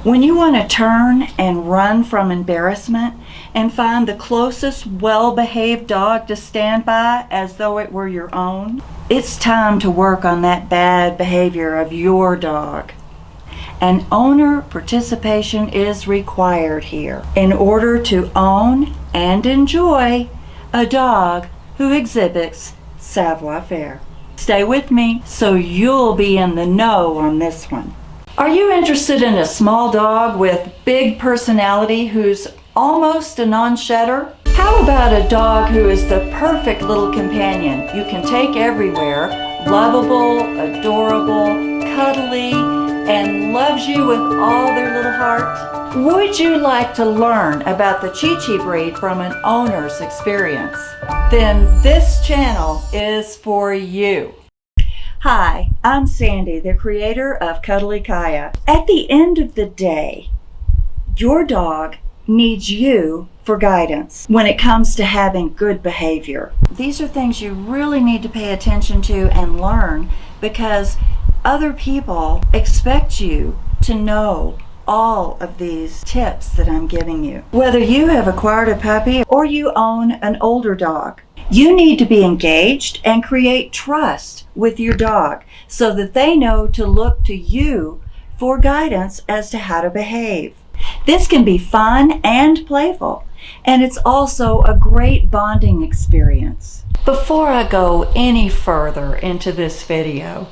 When you want to turn and run from embarrassment and find the closest well-behaved dog to stand by as though it were your own, it's time to work on that bad behavior of your dog. And owner participation is required here in order to own and enjoy a dog who exhibits savoir faire. Stay with me so you'll be in the know on this one. Are you interested in a small dog with big personality who's almost a non-shedder? How about a dog who is the perfect little companion you can take everywhere, lovable, adorable, cuddly, and loves you with all their little heart? Would you like to learn about the ShiChi breed from an owner's experience? Then this channel is for you. Hi, I'm Sandy, the creator of Cuddly Kaya. At the end of the day, your dog needs you for guidance when it comes to having good behavior. These are things you really need to pay attention to and learn because other people expect you to know all of these tips that I'm giving you. Whether you have acquired a puppy or you own an older dog, you need to be engaged and create trust with your dog so that they know to look to you for guidance as to how to behave. This can be fun and playful, and it's also a great bonding experience. Before I go any further into this video,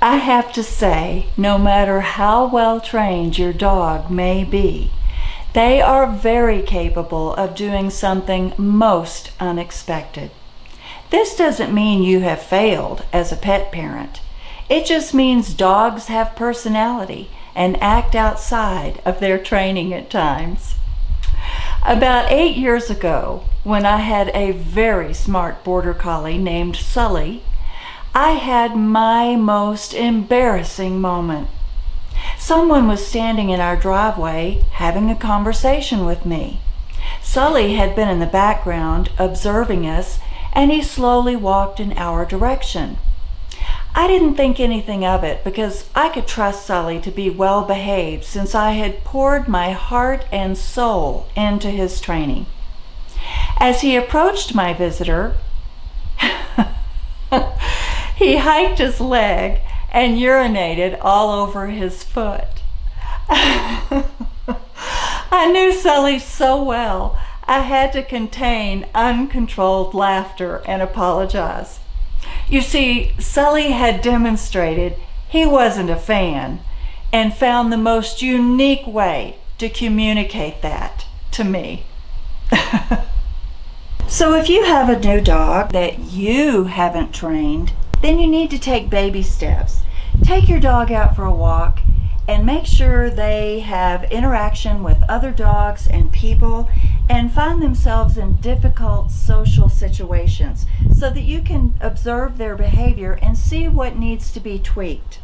I have to say, no matter how well trained your dog may be, they are very capable of doing something most unexpected. This doesn't mean you have failed as a pet parent. It just means dogs have personality and act outside of their training at times. About 8 years ago, when I had a very smart border collie named Sully, I had my most embarrassing moment. Someone was standing in our driveway having a conversation with me. Sully had been in the background observing us, and he slowly walked in our direction. I didn't think anything of it because I could trust Sully to be well behaved since I had poured my heart and soul into his training. As he approached my visitor, he hiked his leg and urinated all over his foot. I knew Sully so well, I had to contain uncontrolled laughter and apologize. You see, Sully had demonstrated he wasn't a fan and found the most unique way to communicate that to me. So if you have a new dog that you haven't trained, then you need to take baby steps. Take your dog out for a walk and make sure they have interaction with other dogs and people and find themselves in difficult social situations so that you can observe their behavior and see what needs to be tweaked.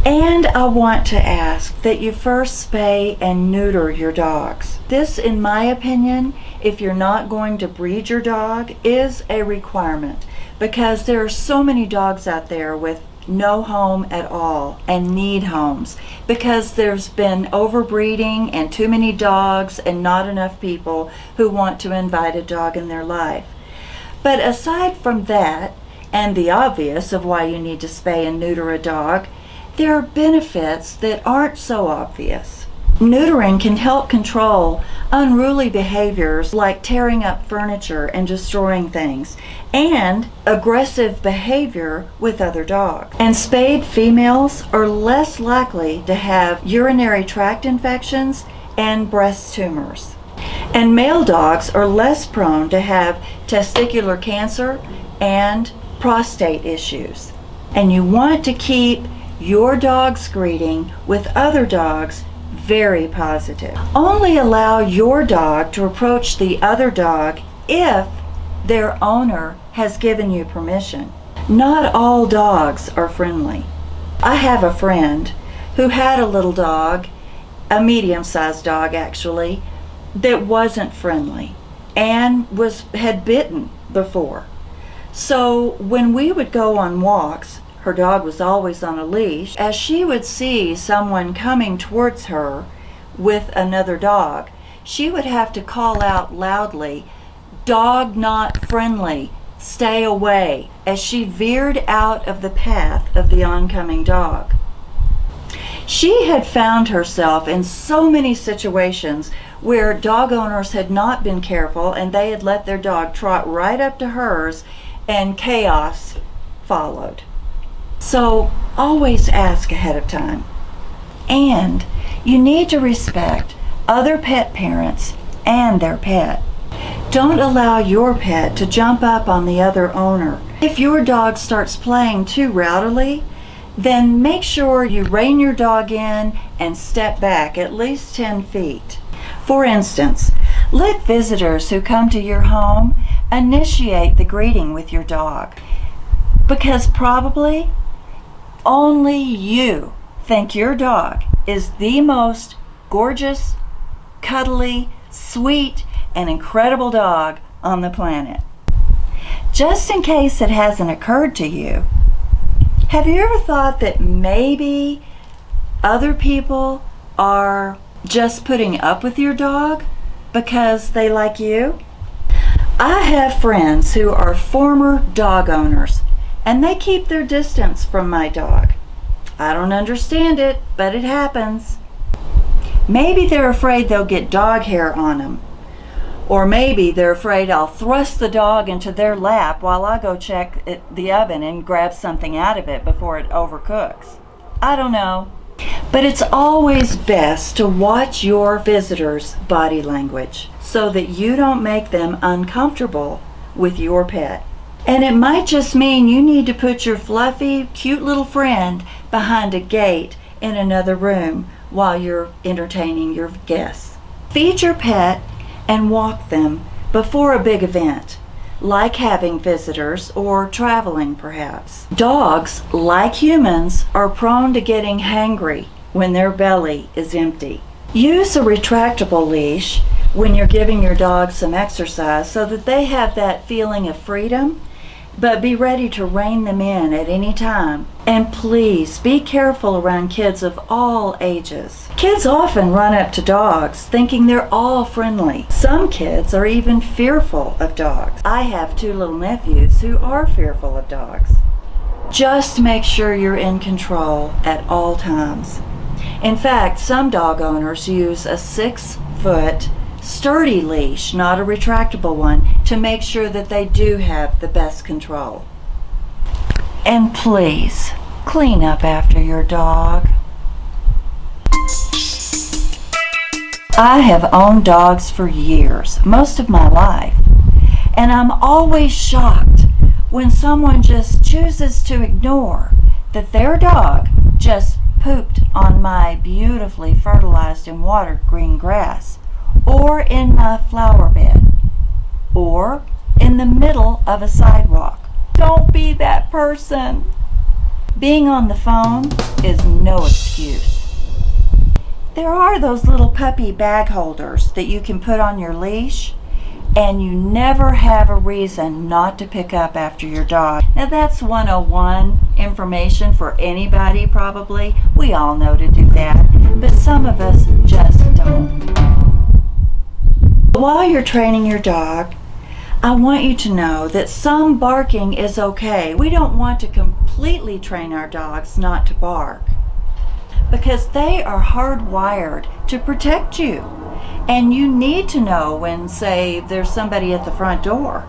And I want to ask that you first spay and neuter your dogs. This, in my opinion, if you're not going to breed your dog, is a requirement because there are so many dogs out there with no home at all and need homes because there's been overbreeding and too many dogs and not enough people who want to invite a dog in their life. But aside from that, and the obvious of why you need to spay and neuter a dog, there are benefits that aren't so obvious. Neutering can help control unruly behaviors like tearing up furniture and destroying things, and aggressive behavior with other dogs. And spayed females are less likely to have urinary tract infections and breast tumors. And male dogs are less prone to have testicular cancer and prostate issues. And you want to keep your dog's greeting with other dogs very positive. Only allow your dog to approach the other dog if their owner has given you permission. Not all dogs are friendly. I have a friend who had a little dog, a medium-sized dog actually, that wasn't friendly and had bitten before. So when we would go on walks, her dog was always on a leash, as she would see someone coming towards her with another dog, she would have to call out loudly, "Dog not friendly, stay away," as she veered out of the path of the oncoming dog. She had found herself in so many situations where dog owners had not been careful and they had let their dog trot right up to hers and chaos followed. So always ask ahead of time. And you need to respect other pet parents and their pet. Don't allow your pet to jump up on the other owner. If your dog starts playing too rowdily, then make sure you rein your dog in and step back at least 10 feet. For instance, let visitors who come to your home initiate the greeting with your dog, because probably only you think your dog is the most gorgeous, cuddly, sweet, and incredible dog on the planet. Just in case it hasn't occurred to you, have you ever thought that maybe other people are just putting up with your dog because they like you? I have friends who are former dog owners, and they keep their distance from my dog. I don't understand it, but it happens. Maybe they're afraid they'll get dog hair on them. Or maybe they're afraid I'll thrust the dog into their lap while I go check the oven and grab something out of it before it overcooks. I don't know. But it's always best to watch your visitors' body language so that you don't make them uncomfortable with your pet. And it might just mean you need to put your fluffy, cute little friend behind a gate in another room while you're entertaining your guests. Feed your pet and walk them before a big event, like having visitors or traveling perhaps. Dogs, like humans, are prone to getting hangry when their belly is empty. Use a retractable leash when you're giving your dog some exercise so that they have that feeling of freedom, but be ready to rein them in at any time. And please be careful around kids of all ages. Kids often run up to dogs thinking they're all friendly. Some kids are even fearful of dogs. I have 2 little nephews who are fearful of dogs. Just make sure you're in control at all times. In fact, some dog owners use a 6-foot sturdy leash, not a retractable one, to make sure that they do have the best control. And please, clean up after your dog. I have owned dogs for years, most of my life, and I'm always shocked when someone just chooses to ignore that their dog just pooped on my beautifully fertilized and watered green grass, or in my flower bed, or in the middle of a sidewalk. Don't be that person. Being on the phone is no excuse. There are those little puppy bag holders that you can put on your leash, and you never have a reason not to pick up after your dog. Now that's 101 information for anybody probably. We all know to do that, but some of us just don't. While you're training your dog, I want you to know that some barking is okay. We don't want to completely train our dogs not to bark, because they are hardwired to protect you. And you need to know when, say, there's somebody at the front door.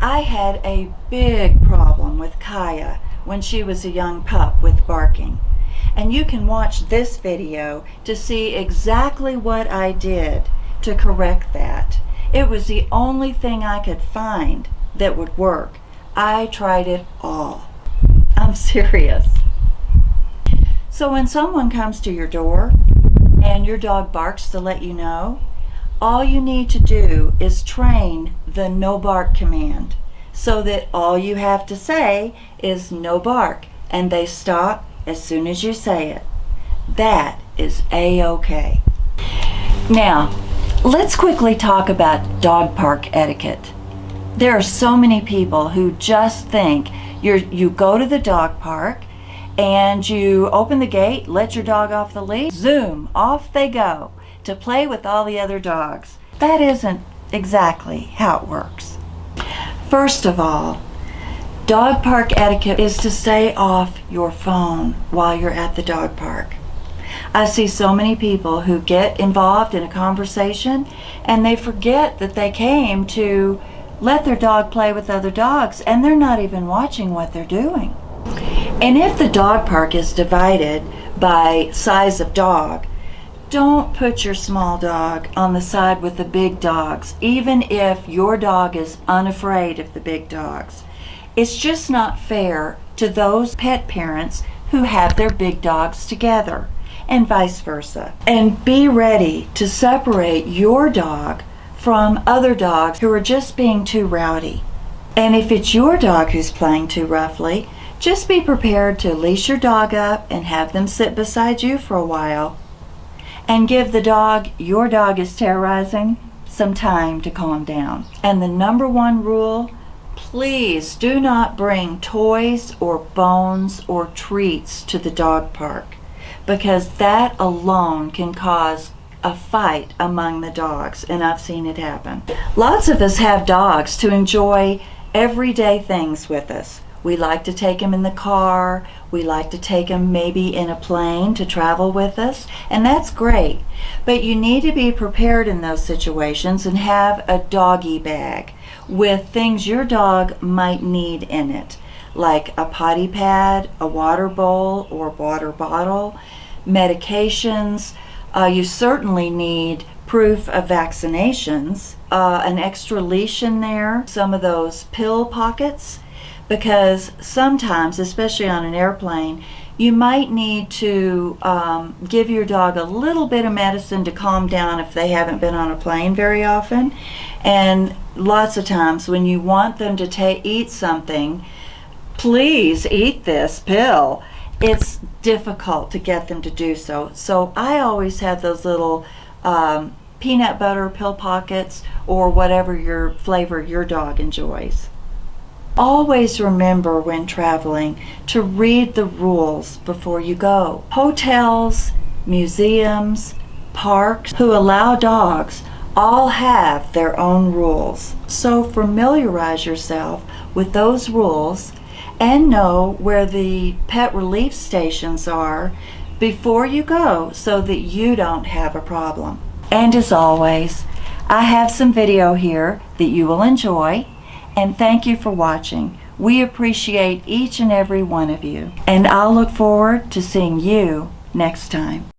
I had a big problem with Kaya when she was a young pup with barking. And you can watch this video to see exactly what I did to correct that. It was the only thing I could find that would work. I tried it all. I'm serious. So when someone comes to your door and your dog barks to let you know, all you need to do is train the no bark command, so that all you have to say is no bark, and they stop as soon as you say it. That is A-OK. Now, let's quickly talk about dog park etiquette. There are so many people who just think You go to the dog park and you open the gate, let your dog off the leash, zoom, off they go to play with all the other dogs. That isn't exactly how it works. First of all, dog park etiquette is to stay off your phone while you're at the dog park. I see so many people who get involved in a conversation and they forget that they came to let their dog play with other dogs, and they're not even watching what they're doing. And if the dog park is divided by size of dog, don't put your small dog on the side with the big dogs, even if your dog is unafraid of the big dogs. It's just not fair to those pet parents who have their big dogs together, and vice versa. And be ready to separate your dog from other dogs who are just being too rowdy. And if it's your dog who's playing too roughly, just be prepared to leash your dog up and have them sit beside you for a while, and give the dog your dog is terrorizing some time to calm down. And the number one rule, please do not bring toys or bones or treats to the dog park, because that alone can cause a fight among the dogs, and I've seen it happen. Lots of us have dogs to enjoy everyday things with us. We like to take them in the car, we like to take them maybe in a plane to travel with us, and that's great. But you need to be prepared in those situations and have a doggy bag with things your dog might need in it, like a potty pad, a water bowl or water bottle, medications. You certainly need proof of vaccinations, an extra leash in there, some of those pill pockets, because sometimes, especially on an airplane, you might need to give your dog a little bit of medicine to calm down if they haven't been on a plane very often. And lots of times when you want them to eat something, please eat this pill, it's difficult to get them to do so. So I always have those little peanut butter pill pockets, or whatever your flavor your dog enjoys. Always remember when traveling to read the rules before you go. Hotels, museums, parks who allow dogs all have their own rules. So familiarize yourself with those rules and know where the pet relief stations are before you go, so that you don't have a problem. And as always, I have some video here that you will enjoy, and thank you for watching. We appreciate each and every one of you, and I'll look forward to seeing you next time.